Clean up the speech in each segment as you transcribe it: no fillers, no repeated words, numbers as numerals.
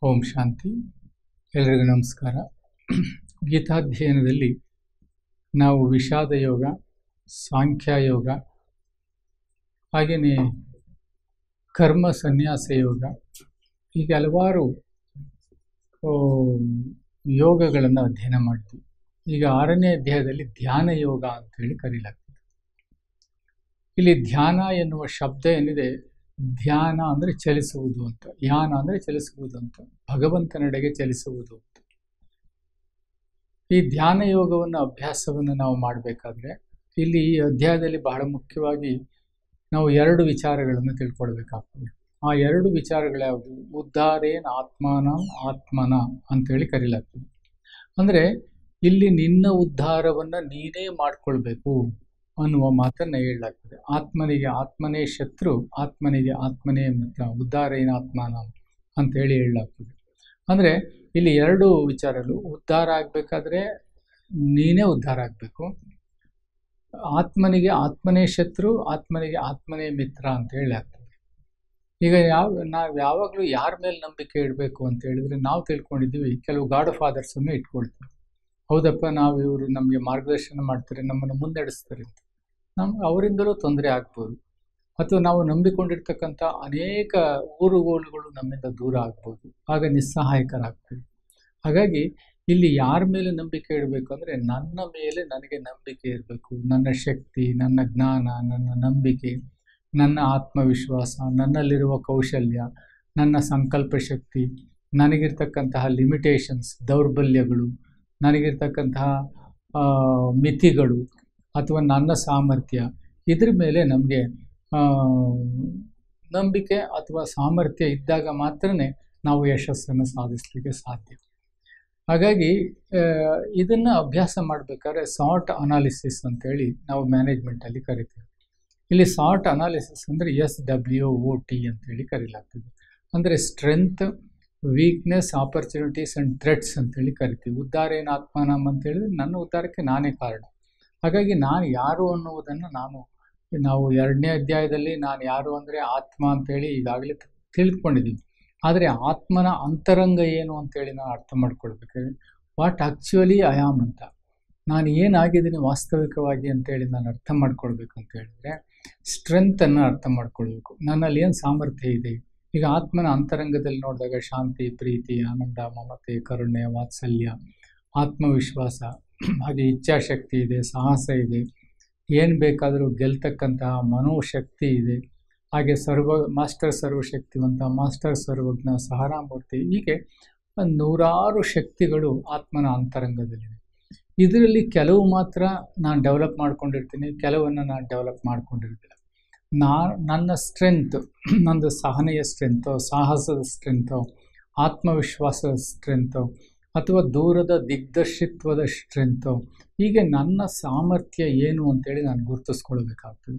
ಓಂ ಶಾಂತಿ. ಎಲ್ರಿಗೂ ನಮಸ್ಕಾರ. ಗೀತಾಧ್ಯಯನದಲ್ಲಿ ನಾವು ವಿಷಾದ ಯೋಗ, ಸಾಂಖ್ಯ ಯೋಗ, ಹಾಗೆಯೇ ಕರ್ಮ ಸನ್ಯಾಸ ಯೋಗ, ಹೀಗೆ ಹಲವಾರು ಯೋಗಗಳನ್ನು ಅಧ್ಯಯನ ಮಾಡ್ತೀವಿ. ಈಗ 6ನೇ ಅಧ್ಯಾಯದಲ್ಲಿ ಧ್ಯಾನ ಯೋಗ ಅಂತೇಳಿ ಕರೀಲಾಗ್ತದೆ. ಇಲ್ಲಿ ಧ್ಯಾನ ಎನ್ನುವ ಶಬ್ದ ಏನಿದೆ, ಧ್ಯಾನ ಅಂದರೆ ಚಲಿಸುವುದು ಅಂತ, ಯಾನ ಅಂದರೆ ಚಲಿಸುವುದು ಅಂತ, ಭಗವಂತನೆಡೆಗೆ ಚಲಿಸುವುದು ಅಂತ. ಈ ಧ್ಯಾನ ಯೋಗವನ್ನು ಅಭ್ಯಾಸವನ್ನು ನಾವು ಮಾಡಬೇಕಾದ್ರೆ ಇಲ್ಲಿ ಈ ಅಧ್ಯಾಯದಲ್ಲಿ ಬಹಳ ಮುಖ್ಯವಾಗಿ ನಾವು 2 ವಿಚಾರಗಳನ್ನು ತಿಳ್ಕೊಳ್ಬೇಕಾಗ್ತದೆ. ಆ 2 ವಿಚಾರಗಳ್ಯಾವುದು? ಉದ್ಧಾರೇನ ಆತ್ಮಾನಂ ಆತ್ಮನ ಅಂತೇಳಿ ಕರೀಲಾಗ್ತದೆ. ಅಂದರೆ ಇಲ್ಲಿ ನಿನ್ನ ಉದ್ಧಾರವನ್ನು ನೀನೇ ಮಾಡಿಕೊಳ್ಬೇಕು ಅನ್ನುವ ಮಾತನ್ನು ಹೇಳಲಾಗ್ತದೆ. ಆತ್ಮನಿಗೆ ಆತ್ಮನೇ ಶತ್ರು, ಆತ್ಮನಿಗೆ ಆತ್ಮನೇ ಮಿತ್ರ, ಉದ್ಧಾರೇನ ಆತ್ಮಾನಂ ಅಂತೇಳಿ ಹೇಳಲಾಗ್ತದೆ. ಅಂದರೆ ಇಲ್ಲಿ 2 ವಿಚಾರಗಳು. ಉದ್ಧಾರ ಆಗಬೇಕಾದ್ರೆ ನೀನೇ ಉದ್ಧಾರ ಆಗಬೇಕು. ಆತ್ಮನಿಗೆ ಆತ್ಮನೇ ಶತ್ರು, ಆತ್ಮನಿಗೆ ಆತ್ಮನೇ ಮಿತ್ರ ಅಂತ ಹೇಳಲಾಗ್ತದೆ. ಈಗ ನಾವು ಯಾವಾಗಲೂ ಯಾರ ಮೇಲೆ ನಂಬಿಕೆ ಇಡಬೇಕು ಅಂತ ಹೇಳಿದ್ರೆ, ನಾವು ತಿಳ್ಕೊಂಡಿದ್ದೀವಿ ಕೆಲವು ಗಾಡ್ ಫಾದರ್ಸನ್ನು ಇಟ್ಕೊಳ್ತೀವಿ. ಹೌದಪ್ಪ, ನಾವು ಇವರು ನಮಗೆ ಮಾರ್ಗದರ್ಶನ ಮಾಡ್ತಾರೆ, ನಮ್ಮನ್ನು ಮುನ್ನಡೆಸ್ತಾರೆ ಅಂತ. ನಮ್ಗೆ ಅವರಿಂದಲೂ ತೊಂದರೆ ಆಗ್ಬೋದು, ಅಥವಾ ನಾವು ನಂಬಿಕೊಂಡಿರ್ತಕ್ಕಂಥ ಅನೇಕ ಊರುಗೋಲುಗಳು ನಮ್ಮಿಂದ ದೂರ ಆಗ್ಬೋದು, ಆಗ ನಿಸ್ಸಹಾಯಕರಾಗ್ತೀವಿ. ಹಾಗಾಗಿ ಇಲ್ಲಿ ಯಾರ ಮೇಲೆ ನಂಬಿಕೆ ಇಡಬೇಕು ಅಂದರೆ, ನನ್ನ ಮೇಲೆ ನನಗೆ ನಂಬಿಕೆ ಇರಬೇಕು. ನನ್ನ ಶಕ್ತಿ, ನನ್ನ ಜ್ಞಾನ, ನನ್ನ ನಂಬಿಕೆ, ನನ್ನ ಆತ್ಮವಿಶ್ವಾಸ, ನನ್ನಲ್ಲಿರುವ ಕೌಶಲ್ಯ, ನನ್ನ ಸಂಕಲ್ಪ ಶಕ್ತಿ, ನನಗಿರ್ತಕ್ಕಂತಹ ಲಿಮಿಟೇಷನ್ಸ್, ದೌರ್ಬಲ್ಯಗಳು, ನನಗಿರ್ತಕ್ಕಂತಹ ಮಿತಿಗಳು, ಅಥವಾ ನನ್ನ ಸಾಮರ್ಥ್ಯ, ಇದ್ರ ಮೇಲೆ ನಮಗೆ ನಂಬಿಕೆ ಅಥವಾ ಸಾಮರ್ಥ್ಯ ಇದ್ದಾಗ ಮಾತ್ರ ನಾವು ಯಶಸ್ಸನ್ನು ಸಾಧಿಸಲಿಕ್ಕೆ ಸಾಧ್ಯ. ಹಾಗಾಗಿ ಇದನ್ನು ಅಭ್ಯಾಸ ಮಾಡಬೇಕಾದ್ರೆ ಸಾರ್ಟ್ ಅನಾಲಿಸಿಸ್ ಅಂತೇಳಿ ನಾವು ಮ್ಯಾನೇಜ್ಮೆಂಟಲ್ಲಿ ಕರಿತೀವಿ. ಇಲ್ಲಿ ಸಾರ್ಟ್ ಅನಾಲಿಸಿಸ್ ಅಂದರೆ SWOT ಅಂತೇಳಿ ಕರೀಲಾಗ್ತದೆ. ಅಂದರೆ strength, weakness, opportunities and threats ಅಂತೇಳಿ ಕರಿತೀವಿ. ಉದ್ಧಾರೇನ ಆತ್ಮಾನಂ ಅಂತೇಳಿದ್ರೆ ನನ್ನ ಉದ್ಧಾರಕ್ಕೆ ನಾನೇ ಕಾರಣ. ಹಾಗಾಗಿ ನಾನು ಯಾರು ಅನ್ನುವುದನ್ನು ನಾವು 2ನೇ ಅಧ್ಯಾಯದಲ್ಲಿ ನಾನು ಯಾರು ಅಂದರೆ ಆತ್ಮ ಅಂತೇಳಿ ಈಗಾಗಲೇ ತಿಳ್ಕೊಂಡಿದ್ದೀವಿ. ಆದರೆ ಆತ್ಮನ ಅಂತರಂಗ ಏನು ಅಂತೇಳಿ ನಾನು ಅರ್ಥ ಮಾಡ್ಕೊಳ್ಬೇಕಾದ್ರೆ, ವಾಟ್ ಆ್ಯಕ್ಚುಲಿ ಐ ಆಮ್ ಅಂತ, ನಾನು ಏನಾಗಿದ್ದೀನಿ ವಾಸ್ತವಿಕವಾಗಿ ಅಂತೇಳಿ ನಾನು ಅರ್ಥ ಮಾಡ್ಕೊಳ್ಬೇಕು ಅಂತ ಹೇಳಿದ್ರೆ, ಸ್ಟ್ರೆಂತನ್ನು ಅರ್ಥ ಮಾಡ್ಕೊಳ್ಬೇಕು. ನನ್ನಲ್ಲಿ ಏನು ಸಾಮರ್ಥ್ಯ ಇದೆ. ಈಗ ಆತ್ಮನ ಅಂತರಂಗದಲ್ಲಿ ನೋಡಿದಾಗ ಶಾಂತಿ, ಪ್ರೀತಿ, ಆನಂದ, ಮಮತೆ, ಕರುಣೆ, ವಾತ್ಸಲ್ಯ, ಆತ್ಮವಿಶ್ವಾಸ, ಹಾಗೆ ಇಚ್ಛಾಶಕ್ತಿ ಇದೆ, ಸಾಹಸ ಇದೆ, ಏನು ಬೇಕಾದರೂ ಗೆಲ್ತಕ್ಕಂತಹ ಮನೋಶಕ್ತಿ ಇದೆ, ಹಾಗೆ ಮಾಸ್ಟರ್ ಸರ್ವಶಕ್ತಿವಂತ, ಮಾಸ್ಟರ್ ಸರ್ವಜ್ಞ, ಸಹರಾಮೂರ್ತಿ, ಹೀಗೆ 100 ಶಕ್ತಿಗಳು ಆತ್ಮನ ಅಂತರಂಗದಲ್ಲಿದೆ. ಇದರಲ್ಲಿ ಕೆಲವು ಮಾತ್ರ ನಾನು ಡೆವಲಪ್ ಮಾಡ್ಕೊಂಡಿರ್ತೀನಿ, ಕೆಲವನ್ನು ನಾನು ಡೆವಲಪ್ ಮಾಡ್ಕೊಂಡಿರ್ತಿಲ್ಲ. ನನ್ನ ಸ್ಟ್ರೆಂತ್, ನಂದು ಸಹನೆಯ ಸ್ಟ್ರೆಂತೋ, ಸಾಹಸದ ಸ್ಟ್ರೆಂತೋ, ಆತ್ಮವಿಶ್ವಾಸದ ಸ್ಟ್ರೆಂತೋ, ಅಥವಾ ದೂರದ ದಿಗ್ದರ್ಶಿತ್ವದ ಸ್ಟ್ರೆಂತೋ, ಹೀಗೆ ನನ್ನ ಸಾಮರ್ಥ್ಯ ಏನು ಅಂತೇಳಿ ನಾನು ಗುರುತಿಸ್ಕೊಳ್ಬೇಕಾಗ್ತದೆ.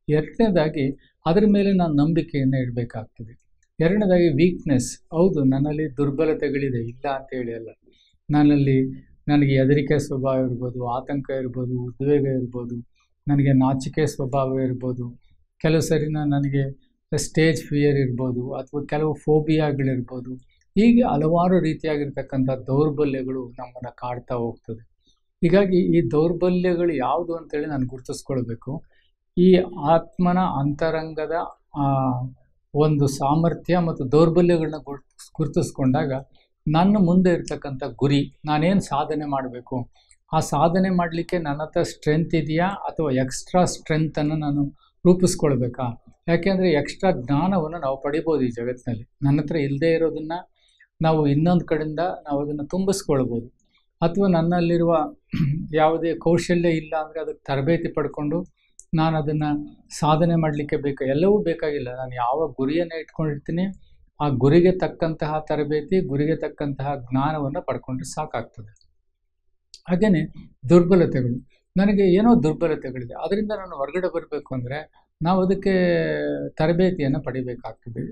2ನೇದಾಗಿ ಅದರ ಮೇಲೆ ನಾನು ನಂಬಿಕೆಯನ್ನು ಇಡಬೇಕಾಗ್ತದೆ. 2ನೇದಾಗಿ ವೀಕ್ನೆಸ್. ಹೌದು, ನನ್ನಲ್ಲಿ ದುರ್ಬಲತೆಗಳಿದೆ, ಇಲ್ಲ ಅಂತೇಳಿ ಅಲ್ಲ. ನನಗೆ ಹೆದರಿಕೆ ಸ್ವಭಾವ ಇರ್ಬೋದು, ಆತಂಕ ಇರ್ಬೋದು, ಉದ್ವೇಗ ಇರ್ಬೋದು, ನನಗೆ ನಾಚಿಕೆ ಸ್ವಭಾವ ಇರ್ಬೋದು, ಕೆಲವು ಸರಿ ನನಗೆ ಸ್ಟೇಜ್ ಫಿಯರ್ ಇರ್ಬೋದು, ಅಥವಾ ಕೆಲವು ಫೋಬಿಯಾಗಳಿರ್ಬೋದು. ಹೀಗೆ ಹಲವಾರು ರೀತಿಯಾಗಿರ್ತಕ್ಕಂಥ ದೌರ್ಬಲ್ಯಗಳು ನಮ್ಮನ್ನು ಕಾಡ್ತಾ ಹೋಗ್ತದೆ. ಹೀಗಾಗಿ ಈ ದೌರ್ಬಲ್ಯಗಳು ಯಾವುದು ಅಂತೇಳಿ ನಾನು ಗುರುತಿಸ್ಕೊಳ್ಬೇಕು. ಈ ಆತ್ಮನ ಅಂತರಂಗದ ಒಂದು ಸಾಮರ್ಥ್ಯ ಮತ್ತು ದೌರ್ಬಲ್ಯಗಳನ್ನ ಗುರುತಿಸ್ಕೊಂಡಾಗ ನನ್ನ ಮುಂದೆ ಇರ್ತಕ್ಕಂಥ ಗುರಿ, ನಾನೇನು ಸಾಧನೆ ಮಾಡಬೇಕು, ಆ ಸಾಧನೆ ಮಾಡಲಿಕ್ಕೆ ನನ್ನ ಹತ್ರ ಸ್ಟ್ರೆಂತ್ ಇದೆಯಾ ಅಥವಾ ಎಕ್ಸ್ಟ್ರಾ ಸ್ಟ್ರೆಂತನ್ನು ನಾನು ರೂಪಿಸ್ಕೊಳ್ಬೇಕಾ? ಯಾಕೆಂದರೆ ಎಕ್ಸ್ಟ್ರಾ ಜ್ಞಾನವನ್ನು ನಾವು ಪಡಿಬೋದು ಈ ಜಗತ್ತಿನಲ್ಲಿ. ನನ್ನ ಹತ್ರ ಇಲ್ಲದೆ ಇರೋದನ್ನು ನಾವು ಇನ್ನೊಂದು ಕಡೆಯಿಂದ ನಾವು ಅದನ್ನು ತುಂಬಿಸ್ಕೊಳ್ಬೋದು. ಅಥವಾ ನನ್ನಲ್ಲಿರುವ ಯಾವುದೇ ಕೌಶಲ್ಯ ಇಲ್ಲ ಅಂದರೆ ಅದಕ್ಕೆ ತರಬೇತಿ ಪಡ್ಕೊಂಡು ನಾನು ಅದನ್ನು ಸಾಧನೆ ಮಾಡಲಿಕ್ಕೆ ಎಲ್ಲವೂ ಬೇಕಾಗಿಲ್ಲ. ನಾನು ಯಾವ ಗುರಿಯನ್ನು ಇಟ್ಕೊಂಡಿರ್ತೀನಿ, ಆ ಗುರಿಗೆ ತಕ್ಕಂತಹ ತರಬೇತಿ, ಗುರಿಗೆ ತಕ್ಕಂತಹ ಜ್ಞಾನವನ್ನು ಪಡ್ಕೊಂಡ್ರೆ ಸಾಕಾಗ್ತದೆ. ಹಾಗೆಯೇ ದುರ್ಬಲತೆಗಳು, ನನಗೆ ಏನೋ ದುರ್ಬಲತೆಗಳಿದೆ, ಅದರಿಂದ ನಾನು ಹೊರಗಡೆ ಬರಬೇಕು ಅಂದರೆ ನಾವು ಅದಕ್ಕೆ ತರಬೇತಿಯನ್ನು ಪಡಿಬೇಕಾಗ್ತದೆ.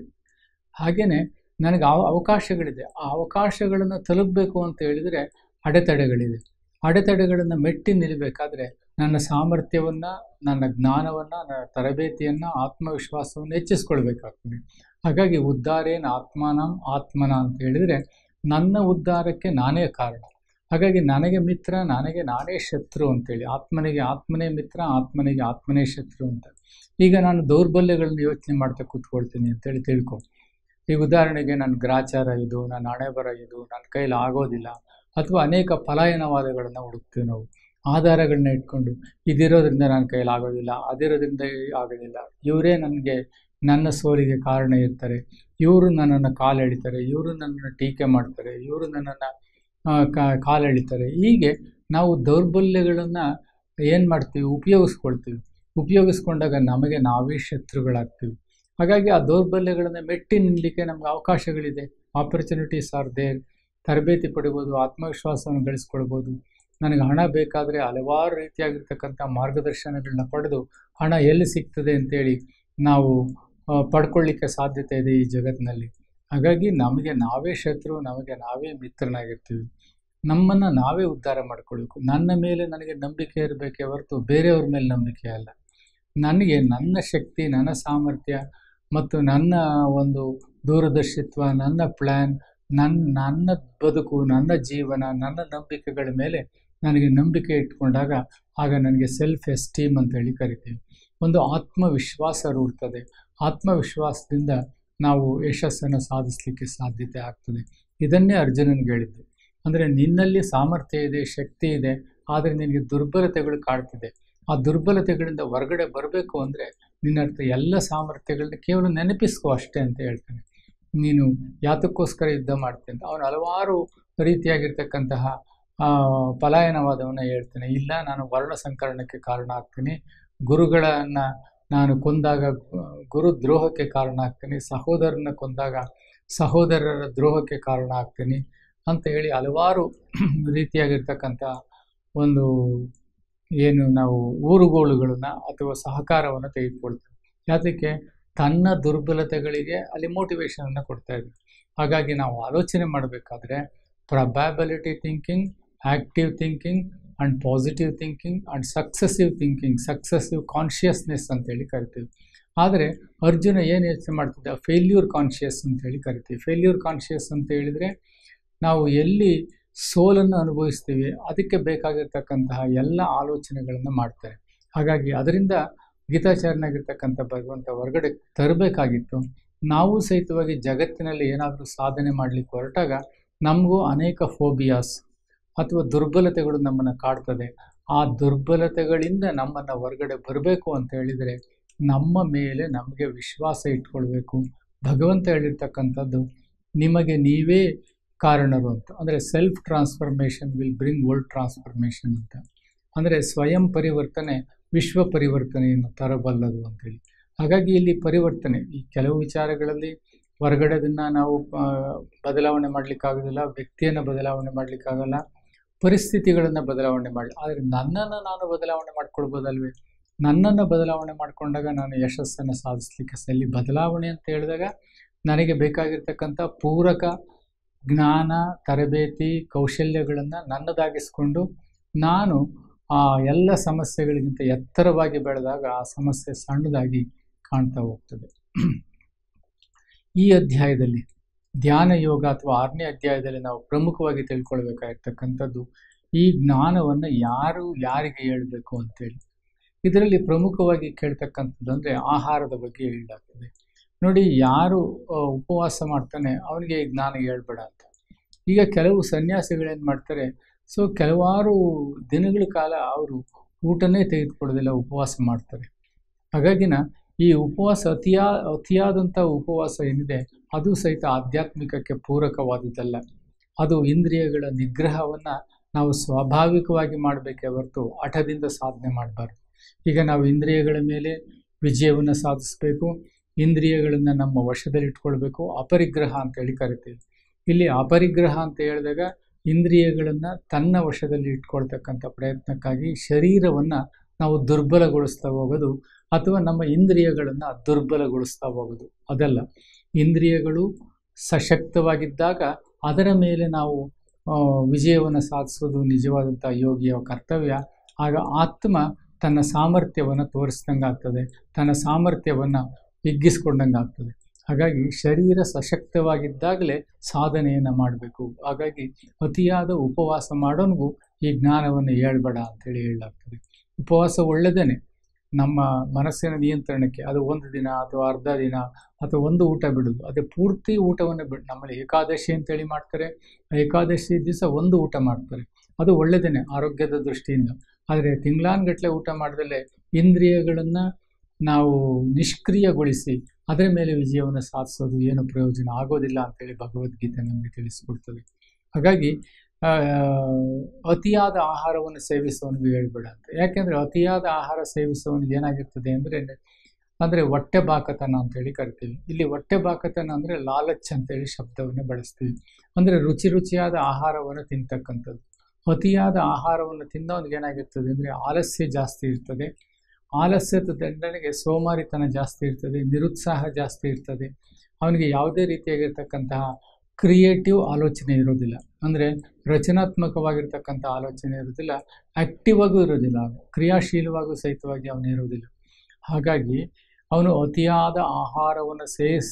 ಹಾಗೆಯೇ ನನಗೆ ಅವಕಾಶಗಳಿದೆ, ಆ ಅವಕಾಶಗಳನ್ನು ತಲುಪಬೇಕು ಅಂತ ಹೇಳಿದರೆ ಅಡೆತಡೆಗಳಿದೆ. ಅಡೆತಡೆಗಳನ್ನು ಮೆಟ್ಟಿ ನಿಲ್ಲಬೇಕಾದ್ರೆ ನನ್ನ ಸಾಮರ್ಥ್ಯವನ್ನು, ನನ್ನ ಜ್ಞಾನವನ್ನು, ನನ್ನ ತರಬೇತಿಯನ್ನು, ಆತ್ಮವಿಶ್ವಾಸವನ್ನು ಹೆಚ್ಚಿಸ್ಕೊಳ್ಬೇಕಾಗ್ತದೆ. ಹಾಗಾಗಿ ಉದ್ಧಾರೇನ ಆತ್ಮಾನಂ ಆತ್ಮನ ಅಂತ ಹೇಳಿದರೆ ನನ್ನ ಉದ್ಧಾರಕ್ಕೆ ನಾನೇ ಕಾರಣ. ಹಾಗಾಗಿ ನನಗೆ ಮಿತ್ರ, ನನಗೆ ನಾನೇ ಶತ್ರು ಅಂತೇಳಿ, ಆತ್ಮನಿಗೆ ಆತ್ಮನೇ ಮಿತ್ರ, ಆತ್ಮನಿಗೆ ಆತ್ಮನೇ ಶತ್ರು ಅಂತ. ಈಗ ನಾನು ದೌರ್ಬಲ್ಯಗಳನ್ನ ಯೋಚನೆ ಮಾಡ್ತಾ ಕೂತ್ಕೊಳ್ತೀನಿ ಅಂತೇಳಿ ತಿಳ್ಕೊ. ಈಗ ಉದಾಹರಣೆಗೆ ನನ್ನ ಗ್ರಾಚಾರ ಇದು, ನನ್ನ ಹಣೆ ಬರ ಇದು, ನನ್ನ ಕೈಲಿ ಆಗೋದಿಲ್ಲ, ಅಥವಾ ಅನೇಕ ಪಲಾಯನವಾದಗಳನ್ನು ಹುಡುಕ್ತೀವಿ ನಾವು. ಆಧಾರಗಳನ್ನ ಇಟ್ಕೊಂಡು ಇದಿರೋದ್ರಿಂದ ನನ್ನ ಕೈಲಿ ಆಗೋದಿಲ್ಲ, ಅದಿರೋದ್ರಿಂದ ಆಗೋದಿಲ್ಲ, ಇವರೇ ನನಗೆ ನನ್ನ ಸೋಲಿಗೆ ಕಾರಣ ಇರ್ತಾರೆ, ಇವರು ನನ್ನನ್ನು ಕಾಲೆಳಿತಾರೆ, ಇವರು ನನ್ನನ್ನು ಟೀಕೆ ಮಾಡ್ತಾರೆ, ಇವರು ನನ್ನನ್ನು ಕಾಲೆಳಿತಾರೆ. ಹೀಗೆ ನಾವು ದೌರ್ಬಲ್ಯಗಳನ್ನು ಏನು ಮಾಡ್ತೀವಿ, ಉಪಯೋಗಿಸ್ಕೊಂಡಾಗ ನಮಗೆ ನಾವೇ ಶತ್ರುಗಳಾಗ್ತೀವಿ. ಹಾಗಾಗಿ ಆ ದೌರ್ಬಲ್ಯಗಳನ್ನು ಮೆಟ್ಟಿ ನಿಲ್ಲಲಿಕ್ಕೆ ನಮ್ಗೆ ಅವಕಾಶಗಳಿದೆ, ಆಪರ್ಚುನಿಟೀಸ್ ಆರ್ ದೇರ್. ತರಬೇತಿ ಪಡಿಬೋದು, ಆತ್ಮವಿಶ್ವಾಸವನ್ನು ಬೆಳೆಸ್ಕೊಳ್ಬೋದು. ನನಗೆ ಹಣ ಬೇಕಾದರೆ ಹಲವಾರು ರೀತಿಯಾಗಿರ್ತಕ್ಕಂಥ ಮಾರ್ಗದರ್ಶನಗಳನ್ನ ಪಡೆದು ಹಣ ಎಲ್ಲಿ ಸಿಗ್ತದೆ ಅಂತೇಳಿ ನಾವು ಪಡ್ಕೊಳ್ಳಿಕ್ಕೆ ಸಾಧ್ಯತೆ ಇದೆ ಈ ಜಗತ್ತಿನಲ್ಲಿ. ಹಾಗಾಗಿ ನಮಗೆ ನಾವೇ ಶತ್ರು, ನಮಗೆ ನಾವೇ ಮಿತ್ರನಾಗಿರ್ತೀವಿ. ನಮ್ಮನ್ನು ನಾವೇ ಉದ್ಧಾರ ಮಾಡ್ಕೊಳ್ಬೇಕು. ನನ್ನ ಮೇಲೆ ನನಗೆ ನಂಬಿಕೆ ಇರಬೇಕೇ ಹೊರತು ಬೇರೆಯವ್ರ ಮೇಲೆ ನಂಬಿಕೆ ಅಲ್ಲ. ನನಗೆ ನನ್ನ ಶಕ್ತಿ, ನನ್ನ ಸಾಮರ್ಥ್ಯ ಮತ್ತು ನನ್ನ ಒಂದು ದೂರದರ್ಶಿತ್ವ, ನನ್ನ ಪ್ಲ್ಯಾನ್, ನನ್ನ ಬದುಕು, ನನ್ನ ಜೀವನ, ನನ್ನ ನಂಬಿಕೆಗಳ ಮೇಲೆ ನನಗೆ ನಂಬಿಕೆ ಇಟ್ಕೊಂಡಾಗ ಆಗ ನನಗೆ ಸೆಲ್ಫ್ ಎಸ್ಟೀಮ್ ಅಂತೇಳಿ ಕರಿತೀವಿ. ಒಂದು ಆತ್ಮವಿಶ್ವಾಸ ರೂಢ್ತದೆ. ಆತ್ಮವಿಶ್ವಾಸದಿಂದ ನಾವು ಯಶಸ್ಸನ್ನು ಸಾಧಿಸಲಿಕ್ಕೆ ಸಾಧ್ಯತೆ ಆಗ್ತದೆ. ಇದನ್ನೇ ಅರ್ಜುನನಿಗೆ ಹೇಳಿದ್ದು. ಅಂದರೆ ನಿನ್ನಲ್ಲಿ ಸಾಮರ್ಥ್ಯ ಇದೆ, ಶಕ್ತಿ ಇದೆ, ಆದರೆ ನಿನಗೆ ದುರ್ಬಲತೆಗಳು ಕಾಡ್ತಿದೆ. ಆ ದುರ್ಬಲತೆಗಳಿಂದ ಹೊರಗಡೆ ಬರಬೇಕು ಅಂದರೆ ನಿನ್ನ ಎಲ್ಲ ಸಾಮರ್ಥ್ಯಗಳನ್ನ ಕೇವಲ ನೆನಪಿಸ್ಕೋ ಅಷ್ಟೇ ಅಂತ ಹೇಳ್ತಾನೆ. ನೀನು ಯಾತಕ್ಕೋಸ್ಕರ ಯುದ್ಧ ಮಾಡ್ತೀನಿ ಅಂತ ಅವನು ಹಲವಾರು ರೀತಿಯಾಗಿರ್ತಕ್ಕಂತಹ ಪಲಾಯನವಾದವನ್ನ ಹೇಳ್ತಾನೆ. ಇಲ್ಲ, ನಾನು ವರ್ಣ ಸಂಕರಣಕ್ಕೆ ಕಾರಣ ಆಗ್ತೀನಿ, ಗುರುಗಳನ್ನು ನಾನು ಕೊಂದಾಗ ಗುರು ದ್ರೋಹಕ್ಕೆ ಕಾರಣ ಆಗ್ತೀನಿ, ಸಹೋದರನ ಕೊಂದಾಗ ಸಹೋದರರ ದ್ರೋಹಕ್ಕೆ ಕಾರಣ ಆಗ್ತೀನಿ ಅಂತ ಹೇಳಿ ಹಲವಾರು ರೀತಿಯಾಗಿರ್ತಕ್ಕಂಥ ಒಂದು ಏನು ನಾವು ಊರುಗೋಳುಗಳನ್ನು ಅಥವಾ ಸಹಕಾರವನ್ನು ತೆಗೆದುಕೊಳ್ತೇವೆ. ಯಾತಕ್ಕೆ? ತನ್ನ ದುರ್ಬಲತೆಗಳಿಗೆ ಅಲ್ಲಿ ಮೋಟಿವೇಶನನ್ನು ಕೊಡ್ತಾ ಇದ್ವಿ. ಹಾಗಾಗಿ ನಾವು ಆಲೋಚನೆ ಮಾಡಬೇಕಾದ್ರೆ probability thinking, active thinking and positive thinking and successive thinking, successive consciousness ಅಂತೇಳಿ ಕರಿತೀವಿ. ಆದರೆ ಅರ್ಜುನ ಏನು ಯೋಚನೆ ಮಾಡ್ತಿದ್ದ? ಫೇಲ್ಯೂರ್ ಕಾನ್ಷಿಯಸ್ ಅಂತೇಳಿ ಕರಿತೀವಿ. ಫೇಲ್ಯೂರ್ ಕಾನ್ಷಿಯಸ್ ಅಂತ ಹೇಳಿದರೆ ನಾವು ಎಲ್ಲಿ ಸೋಲನ್ನು ಅನುಭವಿಸ್ತೀವಿ ಅದಕ್ಕೆ ಬೇಕಾಗಿರ್ತಕ್ಕಂತಹ ಎಲ್ಲ ಆಲೋಚನೆಗಳನ್ನು ಮಾಡ್ತಾರೆ. ಹಾಗಾಗಿ ಅದರಿಂದ ಗೀತಾಚಾರ್ಯನಾಗಿರ್ತಕ್ಕಂಥ ಭಗವಂತ ಹೊರಗಡೆ ತರಬೇಕಾಗಿತ್ತು. ನಾವು ಸಹಿತವಾಗಿ ಜಗತ್ತಿನಲ್ಲಿ ಏನಾದರೂ ಸಾಧನೆ ಮಾಡಲಿಕ್ಕೆ ಹೊರಟಾಗ ನಮಗೂ ಅನೇಕ ಫೋಬಿಯಾಸ್ ಅಥವಾ ದುರ್ಬಲತೆಗಳು ನಮ್ಮನ್ನು ಕಾಡ್ತದೆ. ಆ ದುರ್ಬಲತೆಗಳಿಂದ ನಮ್ಮನ್ನು ಹೊರಗಡೆ ಬರಬೇಕು ಅಂತ ಹೇಳಿದರೆ ನಮ್ಮ ಮೇಲೆ ನಮಗೆ ವಿಶ್ವಾಸ ಇಟ್ಕೊಳ್ಬೇಕು. ಭಗವಂತ ಹೇಳಿರ್ತಕ್ಕಂಥದ್ದು ನಿಮಗೆ ನೀವೇ ಕಾರಣರು ಅಂತ. ಅಂದರೆ self transformation will bring world transformation ಅಂತ. ಅಂದರೆ ಸ್ವಯಂ ಪರಿವರ್ತನೆ ವಿಶ್ವ ಪರಿವರ್ತನೆಯನ್ನು ತರಬಲ್ಲದು ಅಂತೇಳಿ. ಹಾಗಾಗಿ ಇಲ್ಲಿ ಪರಿವರ್ತನೆ, ಈ ಕೆಲವು ವಿಚಾರಗಳಲ್ಲಿ ಹೊರಗಡೆದನ್ನು ನಾವು ಬದಲಾವಣೆ ಮಾಡಲಿಕ್ಕಾಗೋದಿಲ್ಲ, ವ್ಯಕ್ತಿಯನ್ನು ಬದಲಾವಣೆ ಮಾಡಲಿಕ್ಕಾಗಲ್ಲ, ಪರಿಸ್ಥಿತಿಗಳನ್ನು ಬದಲಾವಣೆ ಮಾಡಲಿ. ಆದರೆ ನನ್ನನ್ನು ನಾನು ಬದಲಾವಣೆ ಮಾಡ್ಕೊಳ್ಬೋದಲ್ವೇ? ನನ್ನನ್ನು ಬದಲಾವಣೆ ಮಾಡಿಕೊಂಡಾಗ ನಾನು ಯಶಸ್ಸನ್ನು ಸಾಧಿಸಲಿಕ್ಕೆ ಸಲ್ಲಿ. ಬದಲಾವಣೆ ಅಂತ ಹೇಳಿದಾಗ ನನಗೆ ಬೇಕಾಗಿರ್ತಕ್ಕಂಥ ಪೂರಕ ಜ್ಞಾನ, ತರಬೇತಿ, ಕೌಶಲ್ಯಗಳನ್ನು ನನ್ನದಾಗಿಸ್ಕೊಂಡು ನಾನು ಆ ಎಲ್ಲ ಸಮಸ್ಯೆಗಳಿಗಿಂತ ಎತ್ತರವಾಗಿ ಬೆಳೆದಾಗ ಆ ಸಮಸ್ಯೆ ಸಣ್ಣದಾಗಿ ಕಾಣ್ತಾ ಹೋಗ್ತದೆ. ಈ ಅಧ್ಯಾಯದಲ್ಲಿ ಧ್ಯಾನ ಯೋಗ ಅಥವಾ 6ನೇ ಅಧ್ಯಾಯದಲ್ಲಿ ನಾವು ಪ್ರಮುಖವಾಗಿ ತಿಳ್ಕೊಳ್ಬೇಕಾಗಿರ್ತಕ್ಕಂಥದ್ದು ಈ ಜ್ಞಾನವನ್ನು ಯಾರಿಗೆ ಹೇಳಬೇಕು ಅಂತೇಳಿ. ಇದರಲ್ಲಿ ಪ್ರಮುಖವಾಗಿ ಕೇಳ್ತಕ್ಕಂಥದ್ದು ಅಂದರೆ ಆಹಾರದ ಬಗ್ಗೆ ಹೇಳಲಾಗ್ತದೆ. ನೋಡಿ, ಯಾರು ಉಪವಾಸ ಮಾಡ್ತಾನೆ ಅವನಿಗೆ ಈ ಜ್ಞಾನ ಹೇಳ್ಬೇಡ ಅಂತ. ಈಗ ಕೆಲವು ಸನ್ಯಾಸಿಗಳೇನು ಮಾಡ್ತಾರೆ, ಕೆಲವಾರು ದಿನಗಳ ಕಾಲ ಅವರು ಊಟನೇ ತೆಗೆದುಕೊಳ್ಳೋದಿಲ್ಲ, ಉಪವಾಸ ಮಾಡ್ತಾರೆ. ಹಾಗಾಗಿನ ಈ ಉಪವಾಸ ಅತಿಯಾದಂಥ ಉಪವಾಸ ಏನಿದೆ ಅದು ಸಹಿತ ಆಧ್ಯಾತ್ಮಿಕಕ್ಕೆ ಪೂರಕವಾದುದಲ್ಲ. ಅದು ಇಂದ್ರಿಯಗಳ ನಿಗ್ರಹವನ್ನು ನಾವು ಸ್ವಾಭಾವಿಕವಾಗಿ ಮಾಡಬೇಕೇ ಹೊರತು ಹಠದಿಂದ ಸಾಧನೆ ಮಾಡಬಾರ್ದು. ಈಗ ನಾವು ಇಂದ್ರಿಯಗಳ ಮೇಲೆ ವಿಜಯವನ್ನು ಸಾಧಿಸಬೇಕು, ಇಂದ್ರಿಯಗಳನ್ನು ನಮ್ಮ ವಶದಲ್ಲಿಟ್ಕೊಳ್ಬೇಕು. ಅಪರಿಗ್ರಹ ಅಂತೇಳಿ ಕರಿತೀವಿ. ಇಲ್ಲಿ ಅಪರಿಗ್ರಹ ಅಂತ ಹೇಳಿದಾಗ ಇಂದ್ರಿಯಗಳನ್ನು ತನ್ನ ವಶದಲ್ಲಿ ಇಟ್ಕೊಳ್ತಕ್ಕಂಥ ಪ್ರಯತ್ನಕ್ಕಾಗಿ ಶರೀರವನ್ನು ನಾವು ದುರ್ಬಲಗೊಳಿಸ್ತಾ ಹೋಗೋದು ಅಥವಾ ನಮ್ಮ ಇಂದ್ರಿಯಗಳನ್ನು ದುರ್ಬಲಗೊಳಿಸ್ತಾ ಹೋಗೋದು ಅದಲ್ಲ. ಇಂದ್ರಿಯಗಳು ಸಶಕ್ತವಾಗಿದ್ದಾಗ ಅದರ ಮೇಲೆ ನಾವು ವಿಜಯವನ್ನು ಸಾಧಿಸೋದು ನಿಜವಾದಂಥ ಯೋಗಿಯ ಕರ್ತವ್ಯ. ಆಗ ಆತ್ಮ ತನ್ನ ಸಾಮರ್ಥ್ಯವನ್ನು ತೋರಿಸ್ದಂಗೆ ಆಗ್ತದೆ, ತನ್ನ ಸಾಮರ್ಥ್ಯವನ್ನು ಹಿಗ್ಗಿಸ್ಕೊಂಡಂಗೆ ಆಗ್ತದೆ. ಹಾಗಾಗಿ ಶರೀರ ಸಶಕ್ತವಾಗಿದ್ದಾಗಲೇ ಸಾಧನೆಯನ್ನು ಮಾಡಬೇಕು. ಹಾಗಾಗಿ ಅತಿಯಾದ ಉಪವಾಸ ಮಾಡೋನಿಗೂ ಈ ಜ್ಞಾನವನ್ನು ಹೇಳ್ಬೇಡ ಅಂತೇಳಿ ಹೇಳಲಾಗ್ತದೆ. ಉಪವಾಸ ಒಳ್ಳೆಯದೇ ನಮ್ಮ ಮನಸ್ಸಿನ ನಿಯಂತ್ರಣಕ್ಕೆ. ಅದು ಒಂದು ದಿನ ಅಥವಾ ಅರ್ಧ ದಿನ ಅಥವಾ ಒಂದು ಊಟ ಬಿಡೋದು, ಅದೇ ಪೂರ್ತಿ ಊಟವನ್ನು ನಮ್ಮಲ್ಲಿ ಏಕಾದಶಿ ಅಂತೇಳಿ ಮಾಡ್ತಾರೆ. ಏಕಾದಶಿ ದಿವಸ ಒಂದು ಊಟ ಮಾಡ್ತಾರೆ, ಅದು ಒಳ್ಳೆಯದೇ ಆರೋಗ್ಯದ ದೃಷ್ಟಿಯಿಂದ. ಆದರೆ ತಿಂಗಳಾನ್ಗಟ್ಟಲೆ ಊಟ ಮಾಡ್ದಲೇ ಇಂದ್ರಿಯಗಳನ್ನು ನಾವು ನಿಷ್ಕ್ರಿಯಗೊಳಿಸಿ ಅದರ ಮೇಲೆ ವಿಜಯವನ್ನು ಸಾಧಿಸೋದು ಏನು ಪ್ರಯೋಜನ ಆಗೋದಿಲ್ಲ ಅಂತೇಳಿ ಭಗವದ್ಗೀತೆ ನಮಗೆ ತಿಳಿಸ್ಕೊಡ್ತದೆ. ಹಾಗಾಗಿ ಅತಿಯಾದ ಆಹಾರವನ್ನು ಸೇವಿಸುವವನಿಗೆ ಹೇಳ್ಬೇಡ ಅಂತ. ಯಾಕೆಂದರೆ ಅತಿಯಾದ ಆಹಾರ ಸೇವಿಸುವವನಿಗೆ ಏನಾಗಿರ್ತದೆ ಅಂದರೆ ಹೊಟ್ಟೆ ಬಾಕತನ ಅಂತೇಳಿ ಕರಿತೀವಿ. ಇಲ್ಲಿ ಹೊಟ್ಟೆ ಬಾಕತನ ಅಂದರೆ ಲಾಲಚ್ ಅಂತೇಳಿ ಶಬ್ದವನ್ನು ಬಳಸ್ತೀವಿ. ಅಂದರೆ ರುಚಿಯಾದ ಆಹಾರವನ್ನು ತಿಂತಕ್ಕಂಥದ್ದು. ಅತಿಯಾದ ಆಹಾರವನ್ನು ತಿನ್ನೋನಿಗೆ ಏನಾಗಿರ್ತದೆ ಅಂದರೆ ಆಲಸ್ಯ ಜಾಸ್ತಿ ಇರ್ತದೆ. ಆಲಸ್ಯದ ದಂಡನೆಗೆ ಸೋಮಾರಿತನ ಜಾಸ್ತಿ ಇರ್ತದೆ, ನಿರುತ್ಸಾಹ ಜಾಸ್ತಿ ಇರ್ತದೆ. ಅವನಿಗೆ ಯಾವುದೇ ರೀತಿಯಾಗಿರ್ತಕ್ಕಂತಹ ಕ್ರಿಯೇಟಿವ್ ಆಲೋಚನೆ ಇರೋದಿಲ್ಲ, ಅಂದರೆ ರಚನಾತ್ಮಕವಾಗಿರ್ತಕ್ಕಂಥ ಆಲೋಚನೆ ಇರೋದಿಲ್ಲ, ಆ್ಯಕ್ಟಿವ್ ಆಗೂ ಇರೋದಿಲ್ಲ, ಕ್ರಿಯಾಶೀಲವಾಗೂ ಸಹಿತವಾಗಿ ಅವನು ಇರೋದಿಲ್ಲ. ಹಾಗಾಗಿ ಅವನು ಅತಿಯಾದ ಆಹಾರವನ್ನು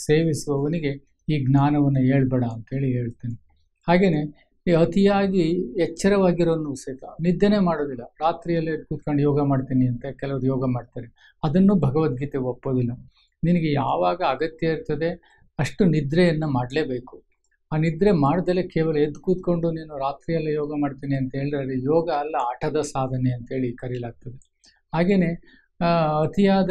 ಸೇವಿಸುವವನಿಗೆ ಈ ಜ್ಞಾನವನ್ನು ಹೇಳ್ಬೇಡ ಅಂತೇಳಿ ಹೇಳ್ತೇನೆ. ಹಾಗೆಯೇ ಈ ಅತಿಯಾಗಿ ಎಚ್ಚರವಾಗಿರೋನು ಸಹಿತ ನಿದ್ದೆನೇ ಮಾಡೋದಿಲ್ಲ, ರಾತ್ರಿಯಲ್ಲೇ ಕೂತ್ಕೊಂಡು ಯೋಗ ಮಾಡ್ತೀನಿ ಅಂತ ಕೆಲವರು ಯೋಗ ಮಾಡ್ತಾರೆ. ಅದನ್ನು ಭಗವದ್ಗೀತೆ ಒಪ್ಪೋದಿಲ್ಲ. ನಿನಗೆ ಯಾವಾಗ ಅಗತ್ಯ ಇರ್ತದೆ ಅಷ್ಟು ನಿದ್ರೆಯನ್ನು ಮಾಡಲೇಬೇಕು. ಆ ನಿದ್ರೆ ಮಾಡ್ದಲೇ ಕೇವಲ ಎದ್ದು ಕೂತ್ಕೊಂಡು ನೀನು ರಾತ್ರಿಯಲ್ಲೇ ಯೋಗ ಮಾಡ್ತೀನಿ ಅಂತ ಹೇಳಿದ್ರೆ ಯೋಗ ಅಲ್ಲ, ಆಟದ ಸಾಧನೆ ಅಂತೇಳಿ ಕರೀಲಾಗ್ತದೆ. ಹಾಗೆಯೇ ಅತಿಯಾದ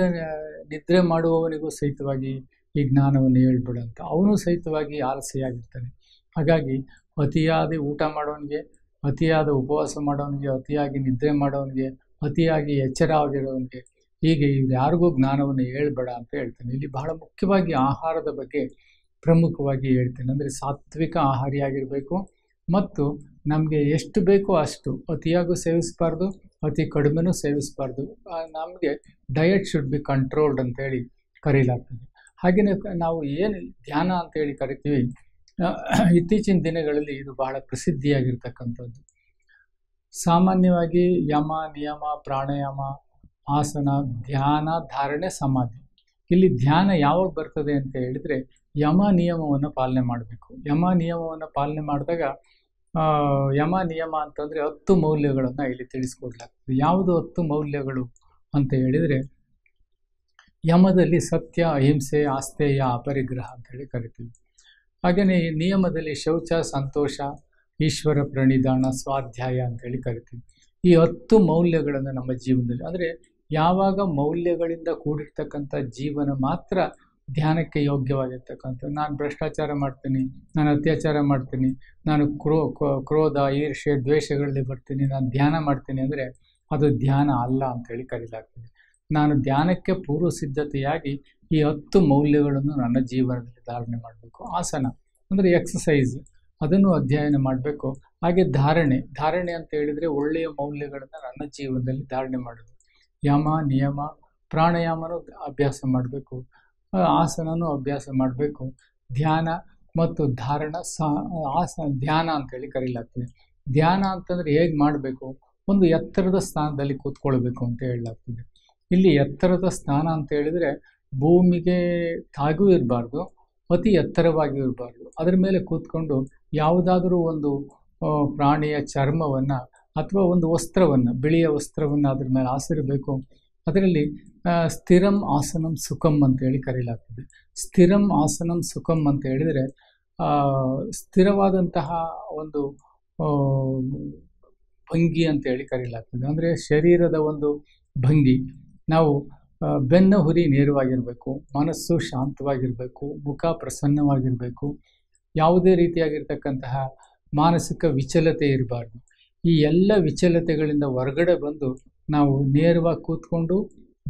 ನಿದ್ರೆ ಮಾಡುವವನಿಗೂ ಸಹಿತವಾಗಿ ಈ ಜ್ಞಾನವನ್ನು ಹೇಳ್ಬೇಡ ಅಂತ. ಅವನು ಸಹಿತವಾಗಿ ಆಲಸ್ಯಾಗಿರ್ತಾನೆ. ಹಾಗಾಗಿ ಅತಿಯಾದ ಊಟ ಮಾಡೋನಿಗೆ, ಅತಿಯಾದ ಉಪವಾಸ ಮಾಡೋನಿಗೆ, ಅತಿಯಾಗಿ ನಿದ್ರೆ ಮಾಡೋನಿಗೆ, ಅತಿಯಾಗಿ ಎಚ್ಚರ ಆಗಿರೋನಿಗೆ, ಹೀಗೆ ಯಾರಿಗೂ ಜ್ಞಾನವನ್ನು ಹೇಳ್ಬೇಡ ಅಂತ ಹೇಳ್ತೇನೆ. ಇಲ್ಲಿ ಬಹಳ ಮುಖ್ಯವಾಗಿ ಆಹಾರದ ಬಗ್ಗೆ ಪ್ರಮುಖವಾಗಿ ಹೇಳ್ತೇನೆ. ಅಂದರೆ ಸಾತ್ವಿಕ ಆಹಾರಿಯಾಗಿರಬೇಕು ಮತ್ತು ನಮಗೆ ಎಷ್ಟು ಬೇಕೋ ಅಷ್ಟು ಅತಿಯಾಗೂ ಸೇವಿಸಬಾರ್ದು, ಅತಿ ಕಡಿಮೆನೂ ಸೇವಿಸಬಾರ್ದು. ನಮಗೆ ಡಯಟ್ ಶುಡ್ ಬಿ ಕಂಟ್ರೋಲ್ಡ್ ಅಂತೇಳಿ ಕರೀಲಾಗ್ತದೆ. ಹಾಗೆಯೇ ನಾವು ಏನು ಧ್ಯಾನ ಅಂತೇಳಿ ಕರಿತೀವಿ, ಇತ್ತೀಚಿನ ದಿನಗಳಲ್ಲಿ ಇದು ಬಹಳ ಪ್ರಸಿದ್ಧಿಯಾಗಿರ್ತಕ್ಕಂಥದ್ದು. ಸಾಮಾನ್ಯವಾಗಿ ಯಮ, ನಿಯಮ, ಪ್ರಾಣಾಯಾಮ, ಆಸನ, ಧ್ಯಾನ, ಧಾರಣೆ, ಸಮಾಧಿ. ಇಲ್ಲಿ ಧ್ಯಾನ ಯಾವಾಗ ಬರ್ತದೆ ಅಂತ ಹೇಳಿದರೆ ಯಮ ನಿಯಮವನ್ನು ಪಾಲನೆ ಮಾಡಬೇಕು. ಯಮ ನಿಯಮವನ್ನು ಪಾಲನೆ ಮಾಡಿದಾಗ ಯಮ ನಿಯಮ ಅಂತಂದರೆ 10 ಮೌಲ್ಯಗಳನ್ನು ಇಲ್ಲಿ ತಿಳಿಸ್ಕೊಡ್ಲಾಗ್ತದೆ. ಯಾವುದು 10 ಮೌಲ್ಯಗಳು ಅಂತ ಹೇಳಿದರೆ, ಯಮದಲ್ಲಿ ಸತ್ಯ, ಅಹಿಂಸೆ, ಆಸ್ತೇಯ, ಅಪರಿಗ್ರಹ ಅಂತೇಳಿ ಕರಿತೀವಿ. ಹಾಗೆಯೇ ಈ ನಿಯಮದಲ್ಲಿ ಶೌಚ, ಸಂತೋಷ, ಈಶ್ವರ ಪ್ರಣಿಧಾನ, ಸ್ವಾಧ್ಯಾಯ ಅಂತೇಳಿ ಕರಿತೀವಿ. ಈ 10 ಮೌಲ್ಯಗಳನ್ನು ನಮ್ಮ ಜೀವನದಲ್ಲಿ, ಅಂದರೆ ಯಾವಾಗ ಮೌಲ್ಯಗಳಿಂದ ಕೂಡಿರ್ತಕ್ಕಂಥ ಜೀವನ ಮಾತ್ರ ಧ್ಯಾನಕ್ಕೆ ಯೋಗ್ಯವಾಗಿರ್ತಕ್ಕಂಥ. ನಾನು ಭ್ರಷ್ಟಾಚಾರ ಮಾಡ್ತೀನಿ, ನಾನು ಅತ್ಯಾಚಾರ ಮಾಡ್ತೀನಿ, ನಾನು ಕ್ರೋಧ, ಈರ್ಷ್ಯೆ, ದ್ವೇಷಗಳಲ್ಲಿ ಬರ್ತೀನಿ, ನಾನು ಧ್ಯಾನ ಮಾಡ್ತೀನಿ ಅಂದರೆ ಅದು ಧ್ಯಾನ ಅಲ್ಲ ಅಂತೇಳಿ ಕರೀಲಾಗ್ತದೆ. ನಾನು ಧ್ಯಾನಕ್ಕೆ ಪೂರ್ವ ಸಿದ್ಧತೆಯಾಗಿ ಈ 10 ಮೌಲ್ಯಗಳನ್ನು ನನ್ನ ಜೀವನದಲ್ಲಿ ಧಾರಣೆ ಮಾಡಬೇಕು. ಆಸನ ಅಂದರೆ ಎಕ್ಸಸೈಸ್, ಅದನ್ನು ಅಧ್ಯಯನ ಮಾಡಬೇಕು. ಹಾಗೆ ಧಾರಣೆ ಅಂತ ಹೇಳಿದರೆ ಒಳ್ಳೆಯ ಮೌಲ್ಯಗಳನ್ನು ನನ್ನ ಜೀವನದಲ್ಲಿ ಧಾರಣೆ ಮಾಡೋದು. ಯಮ, ನಿಯಮ, ಪ್ರಾಣಾಯಾಮನೂ ಅಭ್ಯಾಸ ಮಾಡಬೇಕು, ಆಸನನೂ ಅಭ್ಯಾಸ ಮಾಡಬೇಕು. ಧ್ಯಾನ ಮತ್ತು ಧಾರಣ ಧ್ಯಾನ ಅಂತೇಳಿ ಕರೀಲಾಗ್ತದೆ. ಧ್ಯಾನ ಅಂತಂದರೆ ಹೇಗೆ ಮಾಡಬೇಕು, ಒಂದು ಎತ್ತರದ ಸ್ಥಾನದಲ್ಲಿ ಕೂತ್ಕೊಳ್ಬೇಕು ಅಂತ ಹೇಳಲಾಗ್ತದೆ. ಇಲ್ಲಿ ಎತ್ತರದ ಸ್ಥಾನ ಅಂತ ಹೇಳಿದರೆ ಭೂಮಿಗೆ ತಾಗೂ ಇರಬಾರ್ದು, ಅತಿ ಎತ್ತರವಾಗಿ ಇರಬಾರ್ದು. ಅದರ ಮೇಲೆ ಕೂತ್ಕೊಂಡು ಯಾವುದಾದ್ರೂ ಒಂದು ಪ್ರಾಣಿಯ ಚರ್ಮವನ್ನು ಅಥವಾ ಒಂದು ವಸ್ತ್ರವನ್ನು, ಬಿಳಿಯ ವಸ್ತ್ರವನ್ನು ಅದ್ರ ಮೇಲೆ ಹಾಸಿರಬೇಕು. ಅದರಲ್ಲಿ ಸ್ಥಿರಂ ಆಸನಂ ಸುಖಂ ಅಂತೇಳಿ ಕರೀಲಾಗ್ತದೆ. ಸ್ಥಿರಂ ಆಸನಂ ಸುಖಂ ಅಂತ ಹೇಳಿದರೆ ಸ್ಥಿರವಾದಂತಹ ಒಂದು ಭಂಗಿ ಅಂತೇಳಿ ಕರೀಲಾಗ್ತದೆ. ಅಂದರೆ ಶರೀರದ ಒಂದು ಭಂಗಿ. ನಾವು ಬೆನ್ನ ಹುರಿ ನೇರವಾಗಿರಬೇಕು, ಮನಸ್ಸು ಶಾಂತವಾಗಿರಬೇಕು, ಮುಖ ಪ್ರಸನ್ನವಾಗಿರಬೇಕು, ಯಾವುದೇ ರೀತಿಯಾಗಿರ್ತಕ್ಕಂತಹ ಮಾನಸಿಕ ವಿಚಲತೆ ಇರಬಾರ್ದು. ಈ ಎಲ್ಲ ವಿಚಲತೆಗಳಿಂದ ಹೊರಗಡೆ ಬಂದು ನಾವು ನೇರವಾಗಿ ಕೂತ್ಕೊಂಡು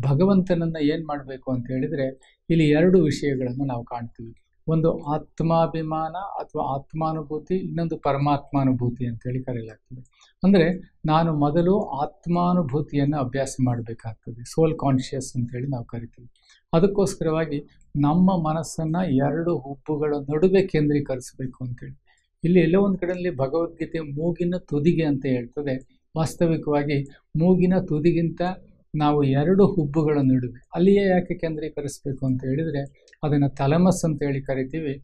ಭಗವಂತನನ್ನು ಏನು ಮಾಡಬೇಕು ಅಂತ ಹೇಳಿದರೆ ಇಲ್ಲಿ 2 ವಿಷಯಗಳನ್ನು ನಾವು ಕಾಣ್ತೀವಿ. ಒಂದು ಆತ್ಮಾಭಿಮಾನ ಅಥವಾ ಆತ್ಮಾನುಭೂತಿ, ಇನ್ನೊಂದು ಪರಮಾತ್ಮಾನುಭೂತಿ ಅಂತೇಳಿ ಕರೆಯಲಾಗ್ತದೆ. ಅಂದರೆ ನಾನು ಮೊದಲು ಆತ್ಮಾನುಭೂತಿಯನ್ನು ಅಭ್ಯಾಸ ಮಾಡಬೇಕಾಗ್ತದೆ, ಸೋಲ್ ಕಾನ್ಷಿಯಸ್ ಅಂತೇಳಿ ನಾವು ಕರಿತೀವಿ. ಅದಕ್ಕೋಸ್ಕರವಾಗಿ ನಮ್ಮ ಮನಸ್ಸನ್ನು 2 ಹುಬ್ಬುಗಳ ನಡುವೆ ಕೇಂದ್ರೀಕರಿಸಬೇಕು ಅಂತೇಳಿ. ಇಲ್ಲಿ ಎಲ್ಲೋ ಒಂದು ಕಡೆಯಲ್ಲಿ ಭಗವದ್ಗೀತೆ ಮೂಗಿನ ತುದಿಗೆ ಅಂತ ಹೇಳ್ತದೆ. ವಾಸ್ತವಿಕವಾಗಿ ಮೂಗಿನ ತುದಿಗಿಂತ ನಾವು 2 ಹುಬ್ಬುಗಳ ನಡುವೆ ಅಲ್ಲಿಯೇ ಯಾಕೆ ಕೇಂದ್ರೀಕರಿಸಬೇಕು ಅಂತ ಹೇಳಿದರೆ, ಅದನ್ನು ಥಲಮಸ್ ಅಂತ ಹೇಳಿ ಕರಿತೀವಿ.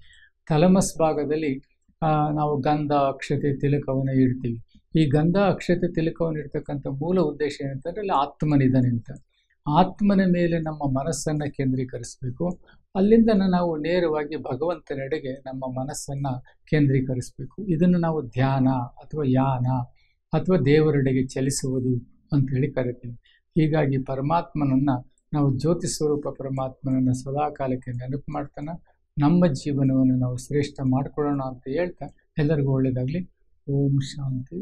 ಥಲಮಸ್ ಭಾಗದಲ್ಲಿ ನಾವು ಗಂಧ, ಅಕ್ಷತೆ, ತಿಲಕವನ್ನು ಇಡ್ತೀವಿ. ಈ ಗಂಧ, ಅಕ್ಷತೆ, ತಿಲಕವನ್ನು ಇಡ್ತಕ್ಕಂಥ ಮೂಲ ಉದ್ದೇಶ ಏನಂತಂದರೆ ಅಲ್ಲಿ ಆತ್ಮನಿದ್ದಾನೆ ಅಂತ. ಆತ್ಮನ ಮೇಲೆ ನಮ್ಮ ಮನಸ್ಸನ್ನು ಕೇಂದ್ರೀಕರಿಸಬೇಕು. ಅಲ್ಲಿಂದ ನಾವು ನೇರವಾಗಿ ಭಗವಂತನೆಡೆಗೆ ನಮ್ಮ ಮನಸ್ಸನ್ನು ಕೇಂದ್ರೀಕರಿಸಬೇಕು. ಇದನ್ನು ನಾವು ಧ್ಯಾನ ಅಥವಾ ಯಾನ ಅಥವಾ ದೇವರೆಡೆಗೆ ಚಲಿಸುವುದು ಅಂತೇಳಿ ಕರಿತೀವಿ. ಹೀಗಾಗಿ ಪರಮಾತ್ಮನನ್ನು ನಾವು ಜ್ಯೋತಿ ಸ್ವರೂಪ ಪರಮಾತ್ಮನನ್ನು ಸದಾಕಾಲಕ್ಕೆ ನೆನಪು ಮಾಡ್ತಾನೆ ನಮ್ಮ ಜೀವನವನ್ನು ನಾವು ಶ್ರೇಷ್ಠ ಮಾಡಿಕೊಳ್ಳೋಣ ಅಂತ ಹೇಳ್ತಾ ಎಲ್ಲರಿಗೂ ಒಳ್ಳೆಯದಾಗಲಿ. ಓಂ ಶಾಂತಿ.